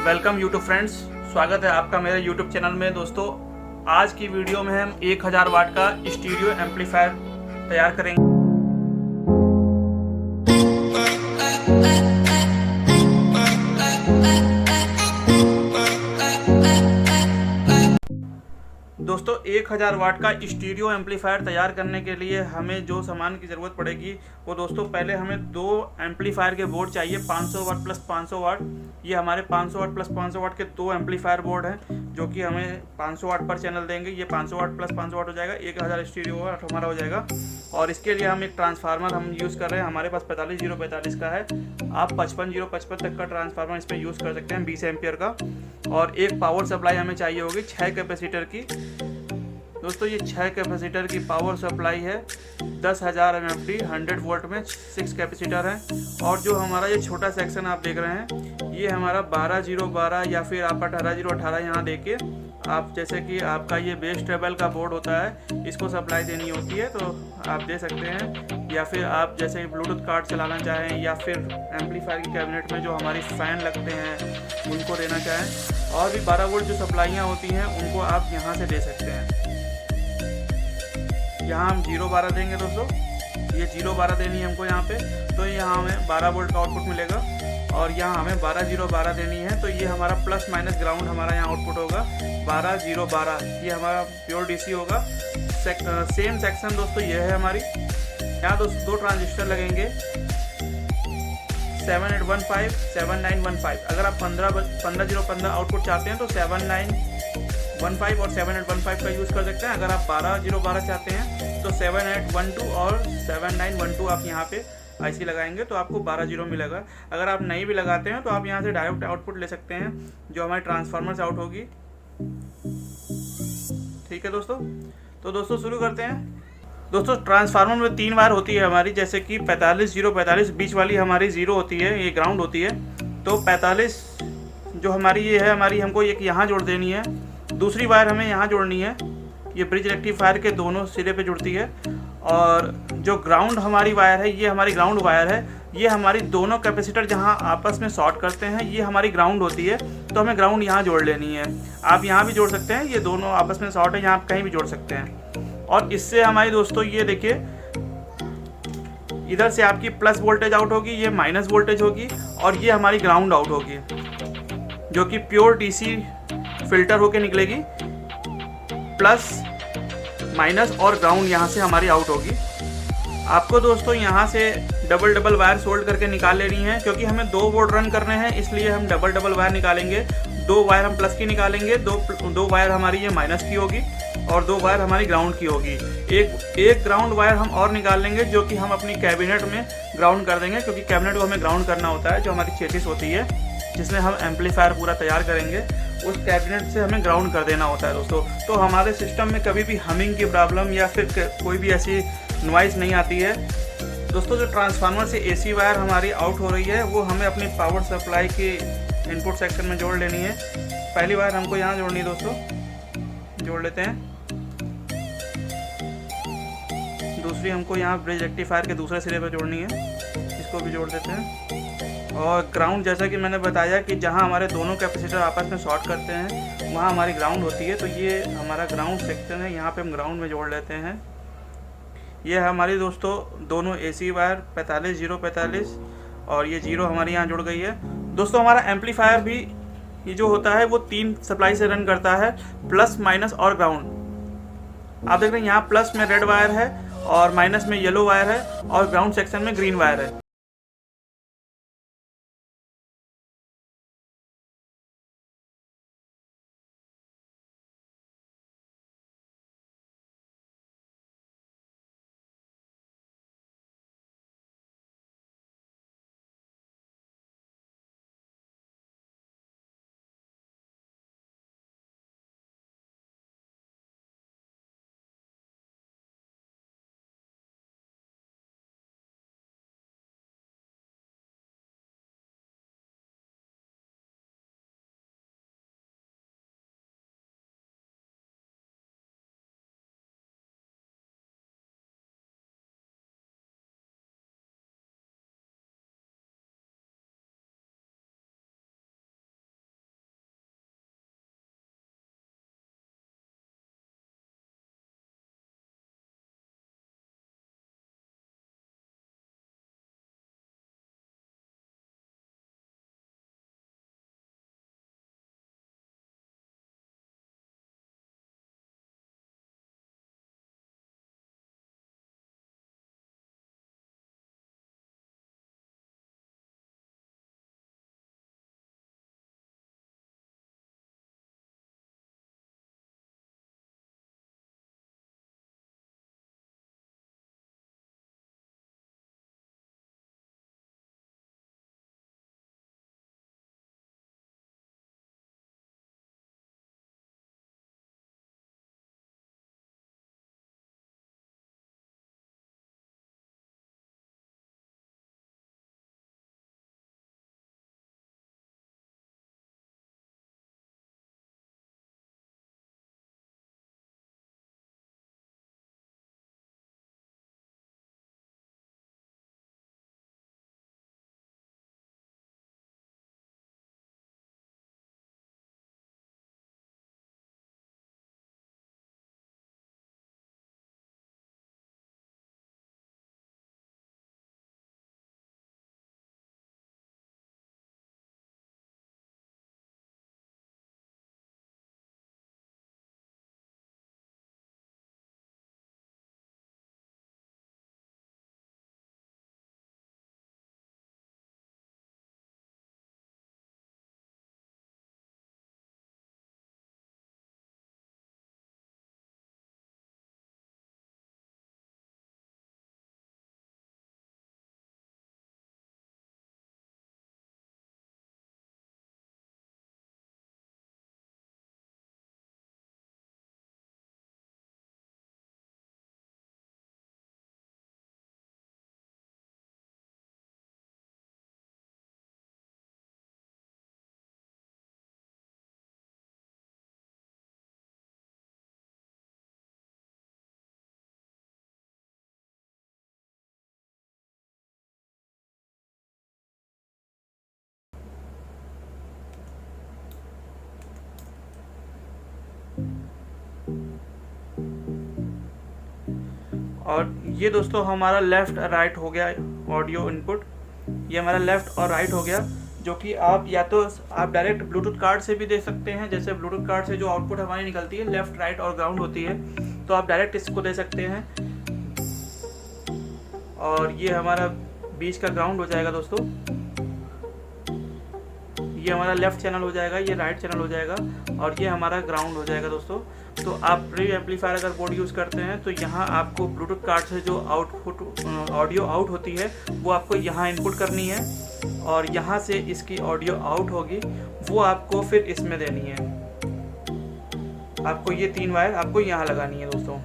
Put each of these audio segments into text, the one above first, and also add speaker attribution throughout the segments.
Speaker 1: Welcome YouTube friends, स्वागत है आपका मेरे यूट्यूब चैनल में। दोस्तों, आज की वीडियो में हम 1000 वाट का स्टीरियो एम्पलीफायर तैयार करेंगे। दोस्तों, 1000 वाट का स्टीरियो एम्पलीफायर तैयार करने के लिए हमें जो सामान की ज़रूरत पड़ेगी वो दोस्तों, पहले हमें दो एम्पलीफायर के बोर्ड चाहिए। 500 वाट प्लस 500 वाट, ये हमारे 500 वाट प्लस 500 वाट के दो एम्पलीफायर बोर्ड हैं जो कि हमें 500 वाट पर चैनल देंगे। ये 500 वाट प्लस 500 वाट हो जाएगा, 1000 स्टीरियो वाट हमारा हो जाएगा। और इसके लिए हम एक ट्रांसफार्मर हम यूज़ कर रहे हैं, हमारे पास 45045 का है। आप 55055 तक का ट्रांसफार्मर इस पर यूज़ कर सकते हैं, 20 एम्पियर का। और एक पावर सप्लाई हमें चाहिए होगी 6 कैपेसिटर की। दोस्तों, ये 6 कैपेसिटर की पावर सप्लाई है। 10,000 MFD 100 वोल्ट में 6 कैपेसिटर हैं। और जो हमारा ये छोटा सेक्शन आप देख रहे हैं, ये हमारा 12012 या फिर आप 18018 यहाँ देके आप, जैसे कि आपका ये बेस टेबल का बोर्ड होता है, इसको सप्लाई देनी होती है तो आप दे सकते हैं। या फिर आप जैसे ब्लूटूथ कार्ड चलाना चाहें या फिर एम्पलीफायर की कैबिनेट में जो हमारी फ़ैन लगते हैं उनको देना चाहें, और भी 12 वोल्ट जो सप्लाइयाँ होती हैं उनको आप यहाँ से दे सकते हैं। यहाँ हम 012 देंगे दोस्तों, ये 012 देनी है हमको यहाँ पे, तो यहाँ हमें 12 वोल्ट का आउटपुट मिलेगा। और यहाँ हमें 12012 देनी है, तो ये हमारा प्लस माइनस ग्राउंड हमारा यहाँ आउटपुट होगा 12012, ये हमारा प्योर डीसी होगा। सेम सेक्शन दोस्तों ये है हमारी। यहाँ दोस्तों दो ट्रांजिस्टर लगेंगे, 7815 7915। अगर आप 15015 आउटपुट चाहते हैं तो 7915 और 7815 का यूज़ कर सकते हैं। अगर आप 12012 चाहते हैं तो 7812 और 7912 आप यहाँ पे आईसी लगाएंगे तो आपको 12 मिलेगा। अगर आप नहीं भी लगाते हैं तो आप यहाँ से डायरेक्ट आउटपुट ले सकते हैं, जो हमारे ट्रांसफार्मर से आउट होगी। ठीक है दोस्तों, तो दोस्तों शुरू करते हैं। दोस्तों, ट्रांसफार्मर में 3 वायर होती है हमारी, जैसे कि 45 0 45, बीच वाली हमारी 0 होती है, ये ग्राउंड होती है। तो 45 जो हमारी ये है, हमारी हमको एक यहाँ जोड़ देनी है, दूसरी वायर हमें यहाँ जोड़नी है, ये ब्रिज रेक्टिफायर के दोनों सिरे पे जुड़ती है। और जो ग्राउंड हमारी वायर है, ये हमारी ग्राउंड वायर है, ये हमारी दोनों कैपेसिटर जहाँ आपस में शॉर्ट करते हैं ये हमारी ग्राउंड होती है, तो हमें ग्राउंड यहाँ जोड़ लेनी है। आप यहाँ भी जोड़ सकते हैं, ये दोनों आपस में शॉर्ट है, यहाँ आप कहीं भी जोड़ सकते हैं। और इससे हमारी दोस्तों ये देखिए, इधर से आपकी प्लस वोल्टेज आउट होगी, ये माइनस वोल्टेज होगी, और ये हमारी ग्राउंड आउट होगी, जो कि प्योर डीसी फिल्टर होके निकलेगी। प्लस माइनस और ग्राउंड यहाँ से हमारी आउट होगी। आपको दोस्तों यहाँ से डबल डबल वायर सोल्ड करके निकाल लेनी है, क्योंकि हमें 2 बोर्ड रन करने हैं, इसलिए हम डबल डबल वायर निकालेंगे। 2 वायर हम प्लस की निकालेंगे, दो वायर हमारी ये माइनस की होगी, और 2 वायर हमारी ग्राउंड की होगी। एक ग्राउंड वायर हम और निकाल लेंगे, जो कि हम अपनी कैबिनेट में ग्राउंड कर देंगे, क्योंकि कैबिनेट को हमें ग्राउंड करना होता है, जो हमारी चेसिस होती है जिसमें हम एम्पलीफायर पूरा तैयार करेंगे, उस कैबिनेट से हमें ग्राउंड कर देना होता है दोस्तों। तो हमारे सिस्टम में कभी भी हमिंग की प्रॉब्लम या फिर कोई भी ऐसी नॉइज़ नहीं आती है दोस्तों। जो ट्रांसफार्मर से एसी वायर हमारी आउट हो रही है, वो हमें अपनी पावर सप्लाई के इनपुट सेक्शन में जोड़ लेनी है। पहली वायर हमको यहाँ जोड़नी है दोस्तों, जोड़ लेते हैं। दूसरी हमको यहाँ ब्रिज रेक्टिफायर के दूसरे सिरे पर जोड़नी है, इसको भी जोड़ देते हैं। और ग्राउंड, जैसा कि मैंने बताया कि जहाँ हमारे दोनों कैपेसिटर आपस में शॉर्ट करते हैं वहाँ हमारी ग्राउंड होती है, तो ये हमारा ग्राउंड सेक्शन है, यहाँ पे हम ग्राउंड में जोड़ लेते हैं। ये हमारी दोस्तों दोनों एसी वायर 45 0 45 और ये 0 हमारी यहाँ जुड़ गई है। दोस्तों, हमारा एम्पलीफायर भी ये जो होता है वो 3 सप्लाई से रन करता है, प्लस माइनस और ग्राउंड। आप देख रहे हैं यहाँ प्लस में रेड वायर है और माइनस में येलो वायर है, और ग्राउंड सेक्शन में ग्रीन वायर है। और ये दोस्तों हमारा लेफ़्ट राइट हो गया ऑडियो इनपुट। ये हमारा लेफ़्ट और राइट हो गया, जो कि आप या तो आप डायरेक्ट ब्लूटूथ कार्ड से भी दे सकते हैं। जैसे ब्लूटूथ कार्ड से जो आउटपुट हमारी निकलती है लेफ़्ट राइट और ग्राउंड होती है, तो आप डायरेक्ट इसको दे सकते हैं। और ये हमारा बीच का ग्राउंड हो जाएगा दोस्तों। ये हमारा लेफ़्ट चैनल हो जाएगा, ये राइट चैनल हो जाएगा, और ये हमारा ग्राउंड हो जाएगा दोस्तों। तो आप प्री एम्पलीफायर अगर बोर्ड यूज़ करते हैं तो यहाँ आपको ब्लूटूथ कार्ड से जो आउटपुट ऑडियो आउट होती है वो आपको यहाँ इनपुट करनी है, और यहाँ से इसकी ऑडियो आउट होगी वो आपको फिर इसमें देनी है। आपको ये 3 वायर आपको यहाँ लगानी है दोस्तों।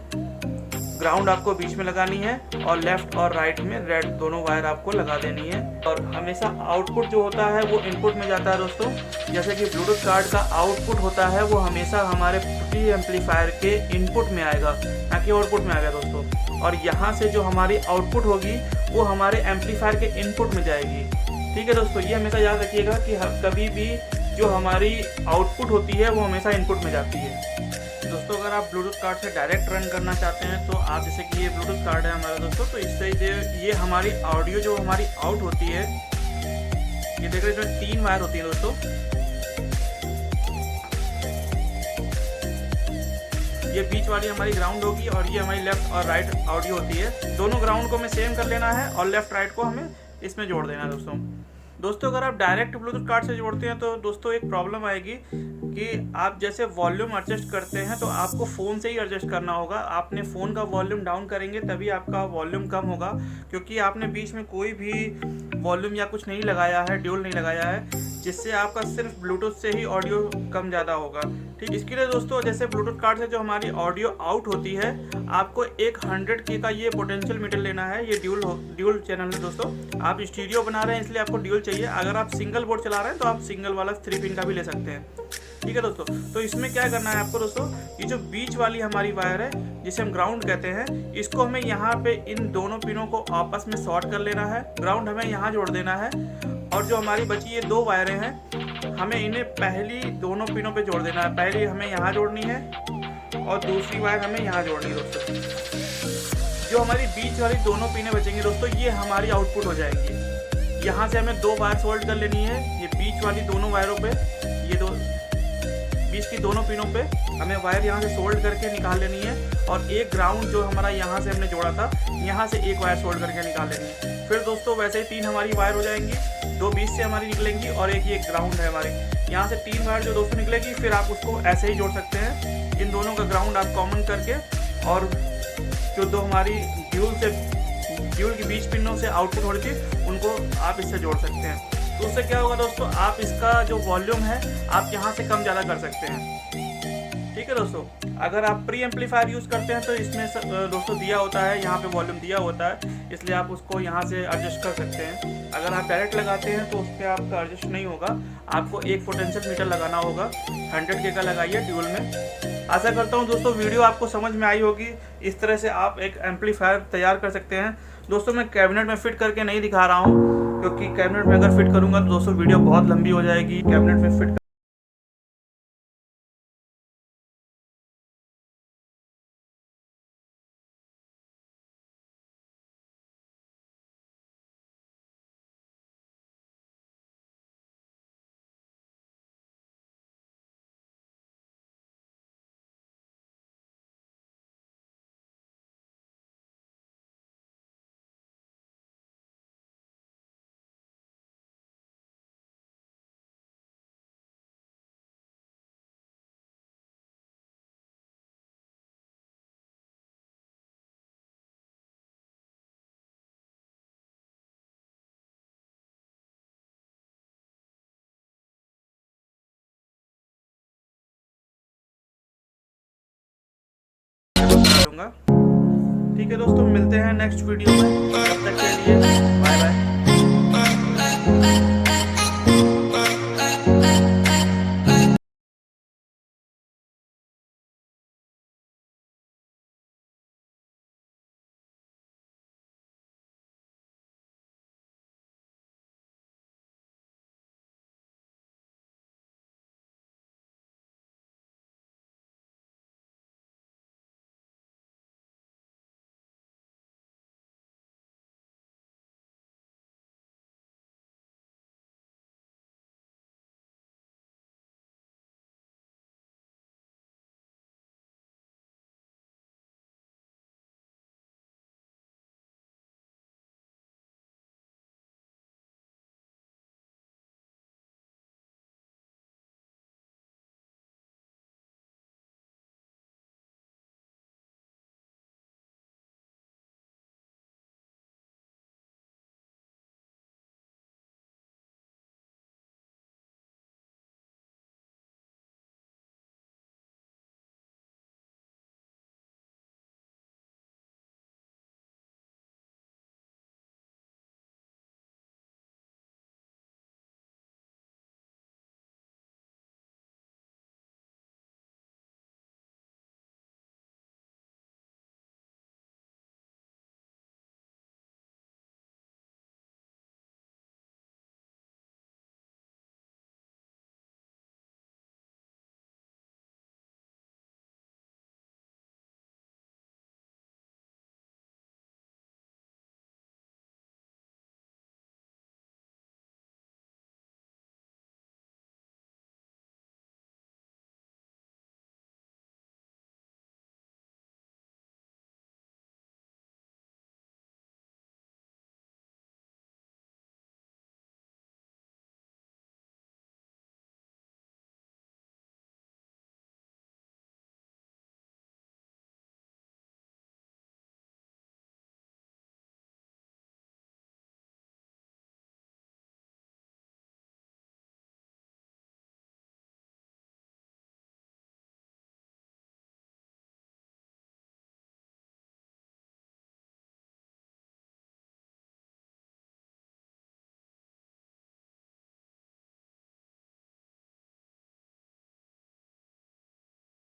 Speaker 1: ग्राउंड आपको बीच में लगानी है और लेफ़्ट और राइट में रेड दोनों वायर आपको लगा देनी है। और हमेशा आउटपुट जो होता है वो इनपुट में जाता है दोस्तों। जैसे कि ब्लूटूथ कार्ड का आउटपुट होता है वो हमेशा हमारे प्री एम्पलीफायर के इनपुट में आएगा, ना कि आउटपुट में आएगा दोस्तों। और यहाँ से जो हमारी आउटपुट होगी वो हमारे एम्पलीफायर के इनपुट में जाएगी। ठीक है दोस्तों, ये हमेशा याद रखिएगा कि कभी भी जो हमारी आउटपुट होती है वो हमेशा इनपुट में जाती है। दोस्तों अगर आप ब्लूटूथ कार्ड से डायरेक्ट रन करना चाहते हैं तो आप, जैसे कि ये ब्लूटूथ कार्ड है हमारा दोस्तों, तो इससे ये हमारी ऑडियो जो हमारी आउट होती है, ये देख रहे हैं इसमें 3 वायर होती है दोस्तों। ये बीच वाली हमारी ग्राउंड होगी और ये हमारी लेफ्ट और राइट ऑडियो होती है। दोनों ग्राउंड को हमें सेम कर लेना है और लेफ्ट राइट को हमें इसमें जोड़ देना है दोस्तों। अगर आप डायरेक्ट ब्लूटूथ कार्ड से जोड़ते हैं तो दोस्तों एक प्रॉब्लम आएगी कि आप जैसे वॉल्यूम एडजस्ट करते हैं तो आपको फ़ोन से ही एडजस्ट करना होगा। आपने फ़ोन का वॉल्यूम डाउन करेंगे तभी आपका वॉल्यूम कम होगा, क्योंकि आपने बीच में कोई भी वॉल्यूम या कुछ नहीं लगाया है, ड्यूल नहीं लगाया है, जिससे आपका सिर्फ ब्लूटूथ से ही ऑडियो कम ज़्यादा होगा। ठीक, इसके लिए दोस्तों जैसे ब्लूटूथ कार्ड से जो हमारी ऑडियो आउट होती है, आपको एक 100K का ये पोटेंशियल मीटर लेना है। ये ड्यूल चैनल है दोस्तों। आप स्टीरियो बना रहे हैं इसलिए आपको ड्यूल चाहिए। अगर आप सिंगल बोर्ड चला रहे हैं तो आप सिंगल वाला 3 पिन का भी ले सकते हैं। ठीक है दोस्तों, तो इसमें क्या करना है आपको दोस्तों, ये जो बीच वाली हमारी वायर है जिसे हम ग्राउंड कहते हैं, इसको हमें यहाँ पे इन दोनों पिनों को आपस में शॉर्ट कर लेना है। ग्राउंड हमें यहाँ जोड़ देना है, और जो हमारी बची ये 2 वायरें हैं हमें इन्हें पहली दोनों पिनों पे जोड़ देना है। पहली हमें यहाँ जोड़नी है और दूसरी वायर हमें यहाँ जोड़नी है दोस्तों। जो हमारी बीच वाली दोनों पिनें बचेंगी दोस्तों, ये हमारी आउटपुट हो जाएंगी। यहाँ से हमें 2 वायर सोल्ड कर लेनी है। ये बीच वाली दोनों वायरों पे, ये बीच की दोनों पिनों पे हमें वायर यहाँ से सोल्ड करके निकाल लेनी है, और एक ग्राउंड जो हमारा यहाँ से हमने जोड़ा था, यहाँ से एक वायर सोल्ड करके निकाल लेनी है। फिर दोस्तों वैसे ही 3 हमारी वायर हो जाएंगी, 2 बीच से हमारी निकलेंगी और एक ये ग्राउंड है हमारी। यहाँ से 3 वायर जो दोस्तों निकलेगी, फिर आप उसको ऐसे ही जोड़ सकते हैं। इन दोनों का ग्राउंड आप कॉमन करके, और जो 2 हमारी ड्यूल की बीच पिनों से आउटपुट हो रही थी उनको आप इससे जोड़ सकते हैं। तो उससे क्या होगा दोस्तों, आप इसका जो वॉल्यूम है आप यहाँ से कम ज़्यादा कर सकते हैं। ठीक है दोस्तों, अगर आप प्री एम्पलीफायर यूज़ करते हैं तो इसमें दोस्तों दिया होता है, यहाँ पे वॉल्यूम दिया होता है, इसलिए आप उसको यहाँ से एडजस्ट कर सकते हैं। अगर आप डायरेक्ट लगाते हैं तो उस पर आपका एडजस्ट नहीं होगा, आपको एक पोटेंशियल मीटर लगाना होगा। 100K का लगाइए ड्यूल में। आशा करता हूँ दोस्तों वीडियो आपको समझ में आई होगी। इस तरह से आप एक एम्पलीफायर तैयार कर सकते हैं दोस्तों। मैं कैबिनेट में फिट करके नहीं दिखा रहा हूँ, क्योंकि कैबिनेट में अगर फिट करूँगा तो दोस्तों वीडियो बहुत लंबी हो जाएगी। कैबिनेट में फिट करूँगा। ठीक है दोस्तों, मिलते हैं नेक्स्ट वीडियो में। तब तक के लिए बाय बाय।